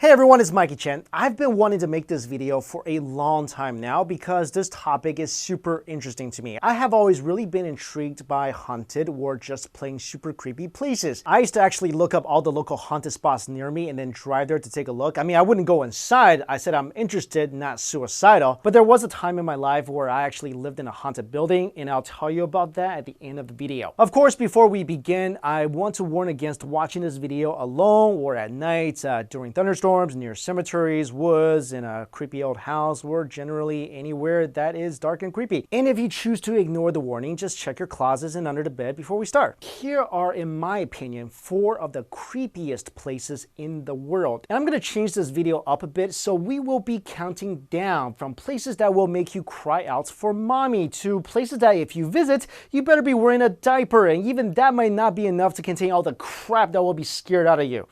Hey everyone, it's Mikey Chen. I've been wanting to make this video for a long time now because this topic is super interesting to me. I have always really been intrigued by haunted or just plain super creepy places. I used to actually look up all the local haunted spots near me and then drive there to take a look. I mean, I wouldn't go inside. I said I'm interested, not suicidal. But there was a time in my life where I actually lived in a haunted building, and I'll tell you about that at the end of the video. Of course, before we begin, I want to warn against watching this video alone or at night, during thunderstorms, near cemeteries, woods, in a creepy old house, or generally anywhere that is dark and creepy. And if you choose to ignore the warning, just check your closets and under the bed before we start. Here are, in my opinion, 4 of the creepiest places in the world. And I'm going to change this video up a bit, so we will be counting down from places that will make you cry out for mommy to places that if you visit, you better be wearing a diaper, and even that might not be enough to contain all the crap that will be scared out of you.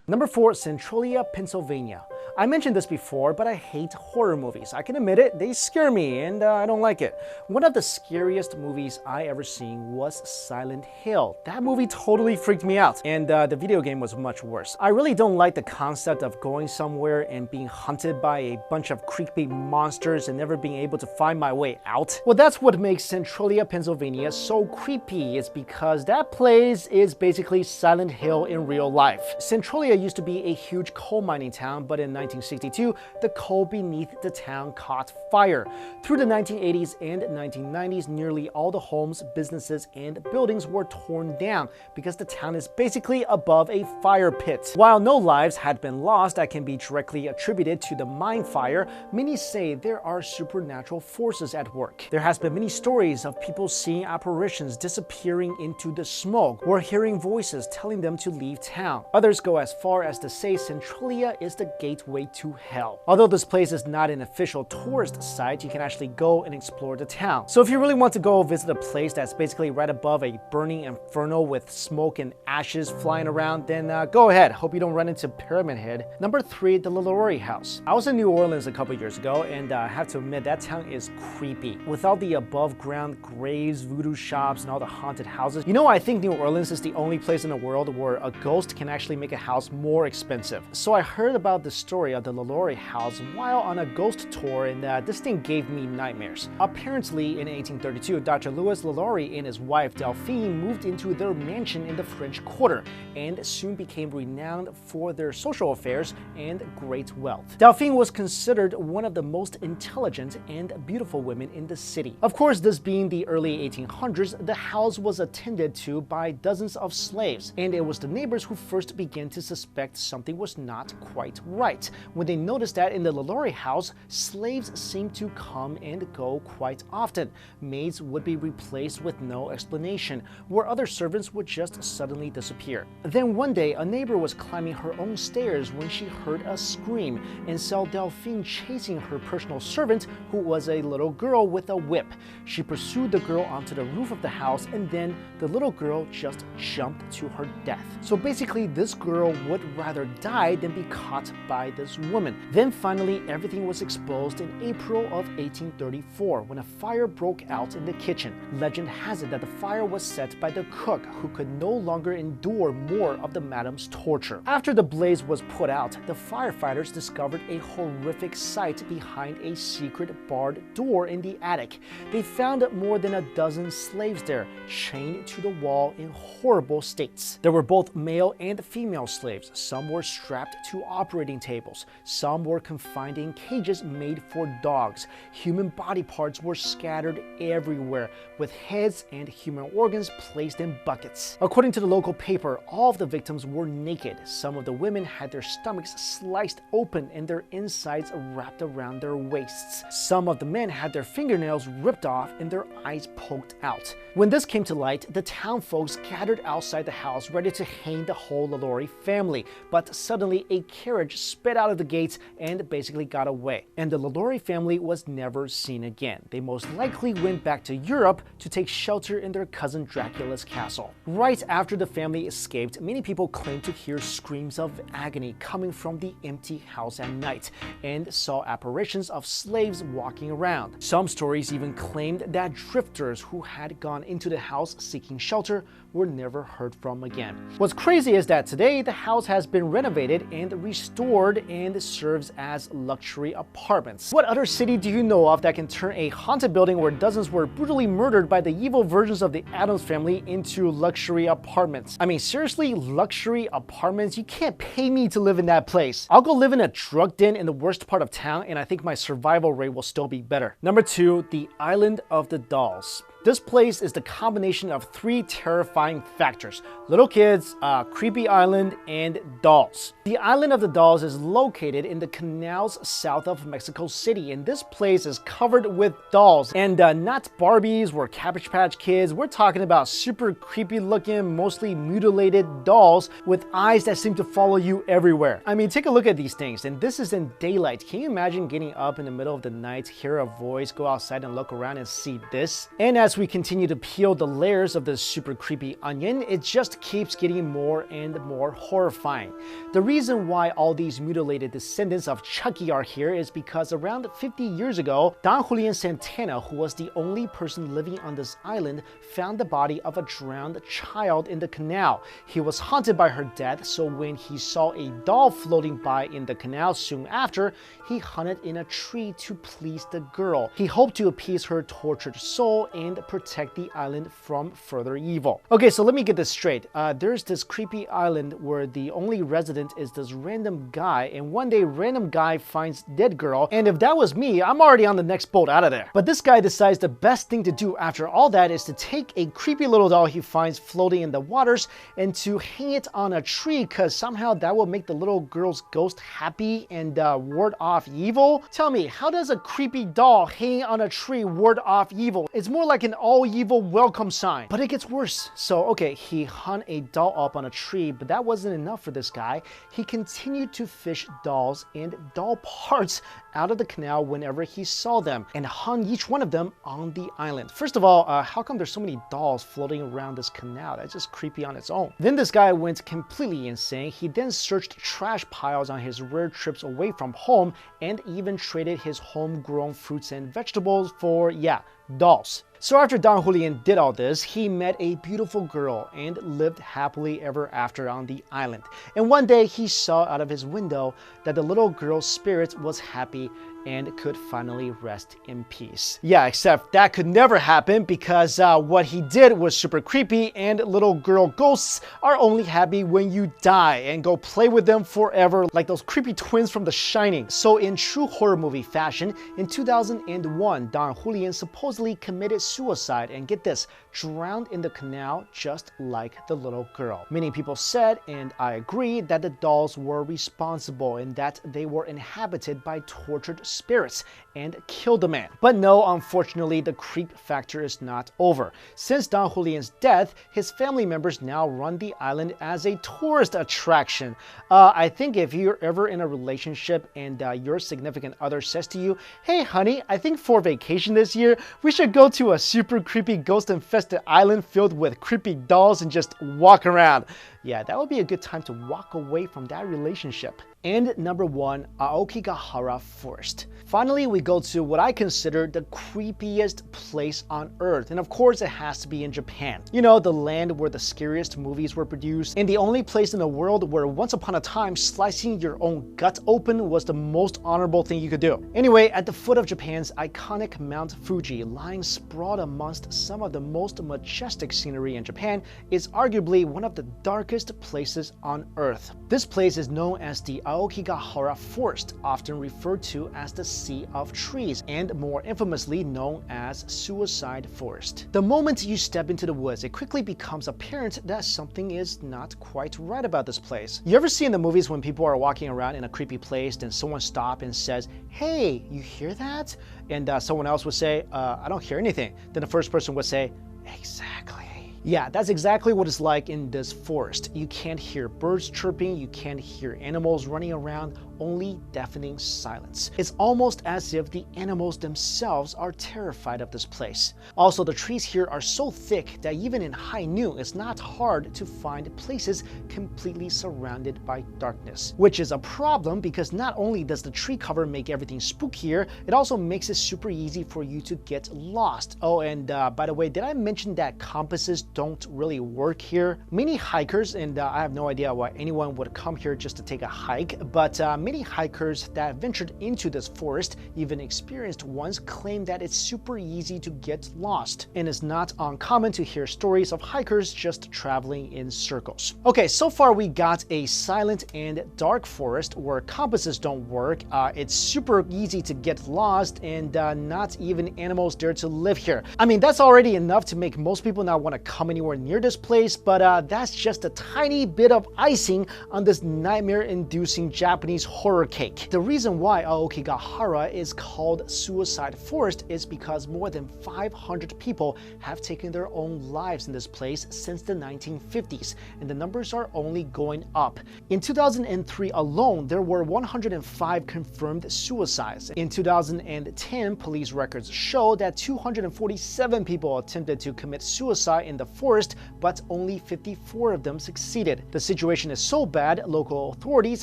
Number 4, Centralia, Pennsylvania. I mentioned this before, but I hate horror movies. I can admit it, they scare me, and I don't like it. One of the scariest movies I ever seen was Silent Hill. That movie totally freaked me out, and the video game was much worse. I really don't like the concept of going somewhere and being hunted by a bunch of creepy monsters and never being able to find my way out. Well, that's what makes Centralia, Pennsylvania so creepy, is because that place is basically Silent Hill in real life. Centralia used to be a huge coal mining town, but in 1962, the coal beneath the town caught fire. Through the 1980s and 1990s, nearly all the homes, businesses, and buildings were torn down because the town is basically above a fire pit. While no lives had been lost that can be directly attributed to the mine fire, many say there are supernatural forces at work. There has been many stories of people seeing apparitions disappearing into the smoke or hearing voices telling them to leave town. Others go as far as to say Centralia is the gateway to hell. Although this place is not an official tourist site, you can actually go and explore the town. So if you really want to go visit a place that's basically right above a burning inferno with smoke and ashes flying around, then go ahead. Hope you don't run into Pyramid Head. Number 3, the LaLaurie House. I was in New Orleans a couple years ago, and I have to admit that town is creepy. With all the above ground graves, voodoo shops, and all the haunted houses. You know, I think New Orleans is the only place in the world where a ghost can actually make a house more expensive. So I heard about the story of the LaLaurie House while on a ghost tour, and this thing gave me nightmares. Apparently, in 1832, Dr. Louis LaLaurie and his wife Delphine moved into their mansion in the French Quarter and soon became renowned for their social affairs and great wealth. Delphine was considered one of the most intelligent and beautiful women in the city. Of course, this being the early 1800s, the house was attended to by dozens of slaves, and it was the neighbors who first began to suspect something was not quite right when they noticed that in the LaLaurie house, slaves seemed to come and go quite often. Maids would be replaced with no explanation, where other servants would just suddenly disappear. Then one day, a neighbor was climbing her own stairs when she heard a scream and saw Delphine chasing her personal servant, who was a little girl with a whip. She pursued the girl onto the roof of the house, and then the little girl just jumped to her death. So basically, this girl would rather die than be caught by this woman. Then finally, everything was exposed in April of 1834 when a fire broke out in the kitchen. Legend has it that the fire was set by the cook, who could no longer endure more of the madam's torture. After the blaze was put out, the firefighters discovered a horrific sight behind a secret barred door in the attic. They found more than a dozen slaves there, chained to the wall in horrible states. There were both male and female slaves. Some were strapped to operating tables. Some were confined in cages made for dogs. Human body parts were scattered everywhere, with heads and human organs placed in buckets. According to the local paper, all of the victims were naked. Some of the women had their stomachs sliced open and their insides wrapped around their waists. Some of the men had their fingernails ripped off and their eyes poked out. When this came to light, the town folks gathered outside the house ready to hang the whole LaLaurie family, but suddenly a carriage sped right out of the gates and basically got away. And the Lalaurie family was never seen again. They most likely went back to Europe to take shelter in their cousin Dracula's castle. Right after the family escaped, many people claimed to hear screams of agony coming from the empty house at night and saw apparitions of slaves walking around. Some stories even claimed that drifters who had gone into the house seeking shelter were never heard from again. What's crazy is that today the house has been renovated and restored and serves as luxury apartments. What other city do you know of that can turn a haunted building where dozens were brutally murdered by the evil versions of the Addams family into luxury apartments? I mean, seriously, luxury apartments? You can't pay me to live in that place. I'll go live in a drug den in the worst part of town and I think my survival rate will still be better. Number 2, the Island of the Dolls. This place is the combination of 3 terrifying factors: little kids, creepy island, and dolls. The Island of the Dolls is located in the canals south of Mexico City, and this place is covered with dolls. And not Barbies or Cabbage Patch Kids. We're talking about super creepy looking, mostly mutilated dolls with eyes that seem to follow you everywhere. I mean, take a look at these things, and this is in daylight. Can you imagine getting up in the middle of the night, hear a voice, go outside and look around and see this? And as we continue to peel the layers of this super creepy onion, it just keeps getting more and more horrifying. The reason why all these mutilated descendants of Chucky are here is because around 50 years ago, Don Julian Santana, who was the only person living on this island, found the body of a drowned child in the canal. He was haunted by her death, so when he saw a doll floating by in the canal soon after, he hunted in a tree to please the girl. He hoped to appease her tortured soul and protect the island from further evil. Okay, so let me get this straight. There's this creepy island where the only resident is this random guy, and one day random guy finds dead girl, and if that was me, I'm already on the next boat out of there. But this guy decides the best thing to do after all that is to take a creepy little doll he finds floating in the waters and to hang it on a tree, because somehow that will make the little girl's ghost happy and ward off evil. Tell me, how does a creepy doll hanging on a tree ward off evil? It's more like an all evil welcome sign. But it gets worse. So okay, he hung a doll up on a tree, but that wasn't enough for this guy. He continued to fish dolls and doll parts out of the canal whenever he saw them and hung each one of them on the island. First of all, how come there's so many dolls floating around this canal? That's just creepy on its own. Then this guy went completely insane. He then searched trash piles on his rare trips away from home and even traded his homegrown fruits and vegetables for, yeah, dolls. So after Don Julian did all this, he met a beautiful girl and lived happily ever after on the island. And one day he saw out of his window that the little girl's spirit was happy and could finally rest in peace. Yeah, except that could never happen because what he did was super creepy, and little girl ghosts are only happy when you die and go play with them forever like those creepy twins from The Shining. So in true horror movie fashion, in 2001, Don Julian supposedly committed suicide and, get this, drowned in the canal just like the little girl. Many people said, and I agree, that the dolls were responsible and that they were inhabited by tortured spirits and killed the man. But no, unfortunately, the creep factor is not over. Since Don Julian's death, his family members now run the island as a tourist attraction. I think if you're ever in a relationship and your significant other says to you, "Hey honey, I think for vacation this year, we should go to a super creepy ghost-infested island filled with creepy dolls and just walk around." Yeah, that would be a good time to walk away from that relationship. And number 1, Aokigahara Forest. Finally, we go to what I consider the creepiest place on earth. And of course, it has to be in Japan. You know, the land where the scariest movies were produced, and the only place in the world where once upon a time slicing your own gut open was the most honorable thing you could do. Anyway, at the foot of Japan's iconic Mount Fuji, lying sprawled amongst some of the most majestic scenery in Japan, is arguably one of the darkest places on earth. This place is known as the Aokigahara Forest, often referred to as the Sea of Trees, and more infamously known as Suicide Forest. The moment you step into the woods, it quickly becomes apparent that something is not quite right about this place. You ever see in the movies when people are walking around in a creepy place, then someone stops and says, "Hey, you hear that?" And someone else would say, "I don't hear anything." Then the first person would say, "Exactly." Yeah, that's exactly what it's like in this forest. You can't hear birds chirping, you can't hear animals running around, only deafening silence. It's almost as if the animals themselves are terrified of this place. Also, the trees here are so thick that even in high noon, it's not hard to find places completely surrounded by darkness. Which is a problem because not only does the tree cover make everything spookier, it also makes it super easy for you to get lost. Oh, and by the way, did I mention that compasses don't really work here? Many hikers, and I have no idea why anyone would come here just to take a hike, but many hikers that ventured into this forest, even experienced ones, claim that it's super easy to get lost, and it's not uncommon to hear stories of hikers just traveling in circles. Okay, so far we got a silent and dark forest where compasses don't work, it's super easy to get lost, and not even animals dare to live here. I mean, that's already enough to make most people not want to come anywhere near this place, but that's just a tiny bit of icing on this nightmare-inducing Japanese horror cake. The reason why Aokigahara is called Suicide Forest is because more than 500 people have taken their own lives in this place since the 1950s, and the numbers are only going up. In 2003 alone, there were 105 confirmed suicides. In 2010, police records show that 247 people attempted to commit suicide in the forest, but only 54 of them succeeded. The situation is so bad, local authorities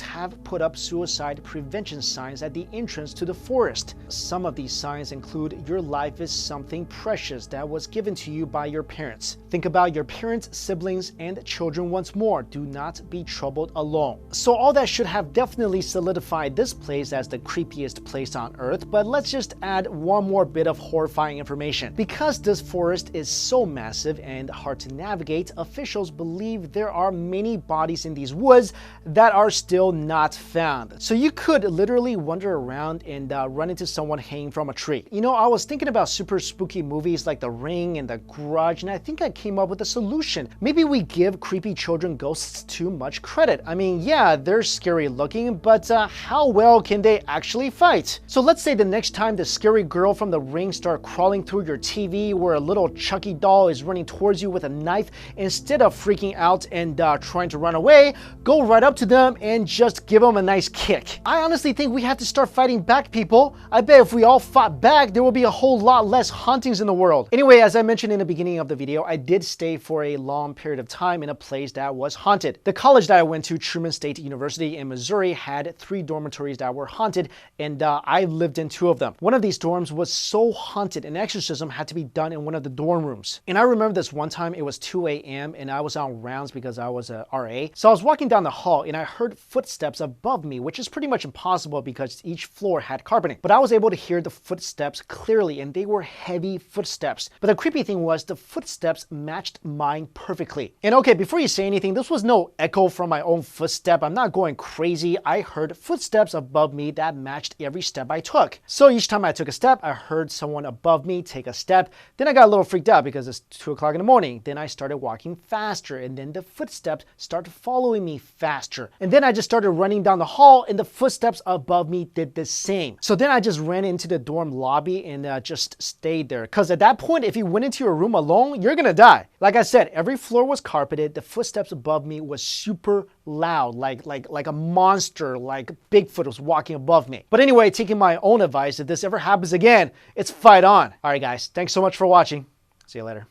have put up suicide prevention signs at the entrance to the forest. Some of these signs include "Your life is something precious that was given to you by your parents. Think about your parents, siblings, and children once more. Do not be troubled alone." So all that should have definitely solidified this place as the creepiest place on earth, but let's just add one more bit of horrifying information. Because this forest is so massive and hard to navigate, officials believe there are many bodies in these woods that are still not found. So you could literally wander around and run into someone hanging from a tree. You know, I was thinking about super spooky movies like The Ring and The Grudge, and I think I came up with a solution. Maybe we give creepy children ghosts too much credit. I mean, yeah, they're scary looking, but how well can they actually fight? So let's say the next time the scary girl from The Ring starts crawling through your TV where a little Chucky doll is running towards you with a knife, instead of freaking out and trying to run away, go right up to them and just give them a nice kick. I honestly think we have to start fighting back, people. I bet if we all fought back, there will be a whole lot less hauntings in the world. Anyway, as I mentioned in the beginning of the video, I did stay for a long period of time in a place that was haunted. The college that I went to, Truman State University in Missouri, had 3 dormitories that were haunted, and I lived in 2 of them. One of these dorms was so haunted, an exorcism had to be done in one of the dorm rooms. And I remember this one time, it was 2 a.m. and I was on rounds because I was a RA. So I was walking down the hall and I heard footsteps above me, which is pretty much impossible because each floor had carpeting. But I was able to hear the footsteps clearly, and they were heavy footsteps. But the creepy thing was the footsteps matched mine perfectly. And okay, before you say anything, this was no echo from my own footstep. I'm not going crazy. I heard footsteps above me that matched every step I took. So each time I took a step, I heard someone above me take a step. Then I got a little freaked out because it's 2 o'clock in the morning. Then I started walking faster, and then the footsteps started following me faster. And then I just started running down the hall, and the footsteps above me did the same. So then I just ran into the dorm lobby and just stayed there. Because at that point, if you went into your room alone, you're gonna die. Like I said, every floor was carpeted. The footsteps above me was super loud, like a monster, like Bigfoot was walking above me. But anyway, taking my own advice, if this ever happens again, it's fight on. All right, guys, thanks so much for watching. See you later.